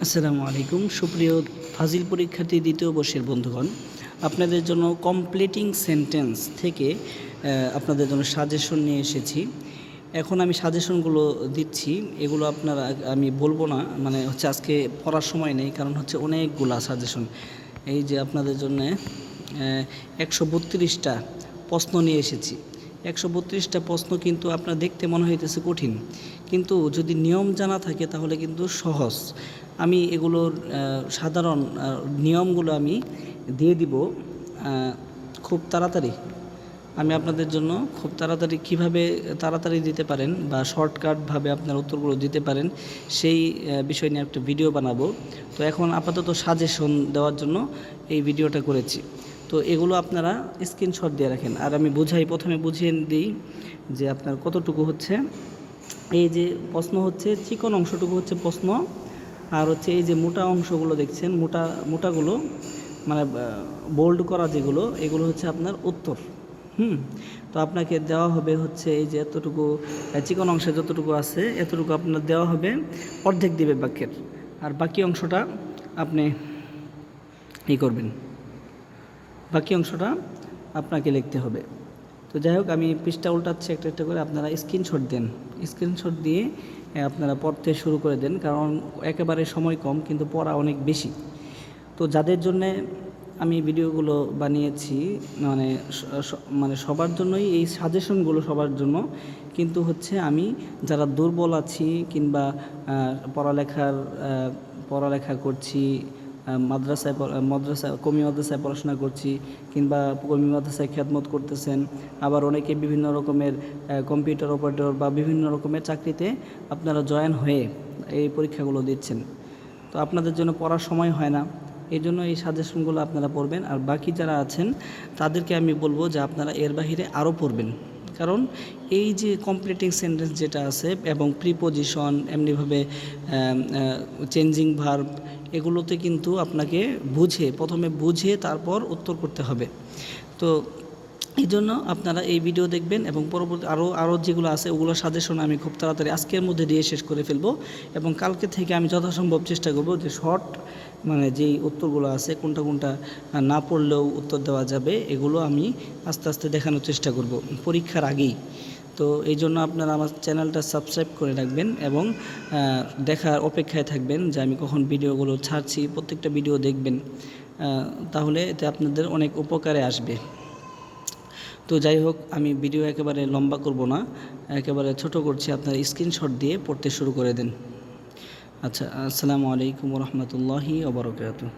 আসসালামু আলাইকুম সুপ্রিয় ফাজিল পরীক্ষার্থী দ্বিতীয় বর্ষের বন্ধুগণ, আপনাদের জন্য কমপ্লিটিং সেন্টেন্স থেকে আপনাদের জন্য সাজেশন নিয়ে এসেছি। এখন আমি সাজেশনগুলো দিচ্ছি, এগুলো আপনারা আমি বলবো না, মানে হচ্ছে আজকে পড়ার সময় নেই, কারণ হচ্ছে অনেকগুলা সাজেশন। এই যে আপনাদের জন্য 132টা প্রশ্ন নিয়ে এসেছি। 132টা প্রশ্ন কিন্তু আপনার দেখতে মনে হইতেছে কঠিন, কিন্তু যদি নিয়ম জানা থাকে তাহলে কিন্তু সহজ। আমি এগুলোর সাধারণ নিয়মগুলো আমি দিয়ে দিব খুব তাড়াতাড়ি। আমি আপনাদের জন্য খুব তাড়াতাড়ি কীভাবে তাড়াতাড়ি দিতে পারেন বা শর্টকাটভাবে আপনার উত্তরগুলো দিতে পারেন সেই বিষয় নিয়ে একটা ভিডিও বানাবো। তো এখন আপাতত সাজেশন দেওয়ার জন্য এই ভিডিওটা করেছি। তো এগুলো আপনারা স্ক্রিনশট দিয়ে রাখেন, আর আমি প্রথমে বুঝিয়ে দিই যে আপনার কতটুকু হচ্ছে। এই যে প্রশ্ন হচ্ছে, চিকন অংশটুকু হচ্ছে প্রশ্ন, আর হচ্ছে এই যে মোটা অংশগুলো দেখছেন, মোটাগুলো মানে বোল্ড করা যেগুলো, এগুলো হচ্ছে আপনার উত্তর। তো আপনাকে দেওয়া হবে হচ্ছে এই যে এতটুকু চিকন অংশে যতটুকু আছে এতটুকু আপনার দেওয়া হবে, অর্ধেক দিবে বাক্যের, আর বাকি অংশটা আপনি করবেন, বাকি অংশটা আপনাকে লিখতে হবে। তো যাই হোক, আমি পৃষ্ঠা উল্টাচ্ছি একটা একটা করে, আপনারা স্ক্রিনশট দেন। স্ক্রিনশট দিয়ে আপনারা পড়তে শুরু করে দেন, কারণ একেবারে সময় কম কিন্তু পড়া অনেক বেশি। তো যাদের জন্যে আমি ভিডিওগুলো বানিয়েছি, মানে সবার জন্যই এই সাজেশনগুলো, সবার জন্য কিন্তু হচ্ছে আমি যারা দুর্বল আছি কিংবা পড়ালেখা করছি, কমি মাদ্রাসায় পড়াশোনা করছি, কিংবা কমি মাদ্রাসায় খেদমত করতেছেন, আবার অনেকে বিভিন্ন রকমের কম্পিউটার অপারেটর বা বিভিন্ন রকমের চাকরিতে আপনারা জয়েন হয়ে এই পরীক্ষাগুলো দিচ্ছেন। তো আপনাদের জন্য পড়ার সময় হয় না, এই জন্য এই সাজেশনগুলো আপনারা পড়বেন। আর বাকি যারা আছেন তাদেরকে আমি বলবো যে আপনারা এর বাহিরে আরও পড়বেন, কারণ এই যে কমপ্লিটিং সেন্টেন্স যেটা আছে এবং প্রিপোজিশন, এমনিভাবে চেঞ্জিং ভার্ব, এগুলোতে কিন্তু আপনাকে প্রথমে বুঝে তারপর উত্তর করতে হবে। তো এই জন্য আপনারা এই ভিডিও দেখবেন এবং পরবর্তী আরও যেগুলো আছে ওগুলো সাজেশন আমি খুব তাড়াতাড়ি আজকের মধ্যে দিয়ে শেষ করে ফেলবো, এবং কালকে থেকে আমি যথাসম্ভব চেষ্টা করব যে মানে যেই উত্তরগুলো আছে কোনটা না পড়লেও উত্তর দেওয়া যাবে, এগুলো আমি আস্তে আস্তে দেখানোর চেষ্টা করব পরীক্ষার আগেই। তো এই জন্য আপনারা আমার চ্যানেলটা সাবস্ক্রাইব করে রাখবেন এবং দেখার অপেক্ষায় থাকবেন যে আমি কখন ভিডিওগুলো ছাড়ছি। প্রত্যেকটা ভিডিও দেখবেন, তাহলে এতে আপনাদের অনেক উপকারে আসবে। তো যাই হোক, আমি ভিডিও একেবারে লম্বা করব না, একেবারে ছোট করছি, আপনারা স্ক্রিনশট দিয়ে পড়তে শুরু করে দেন। আচ্ছা, আসসালামু আলাইকুম ওয়া রাহমাতুল্লাহি ওয়া বারাকাতুহু।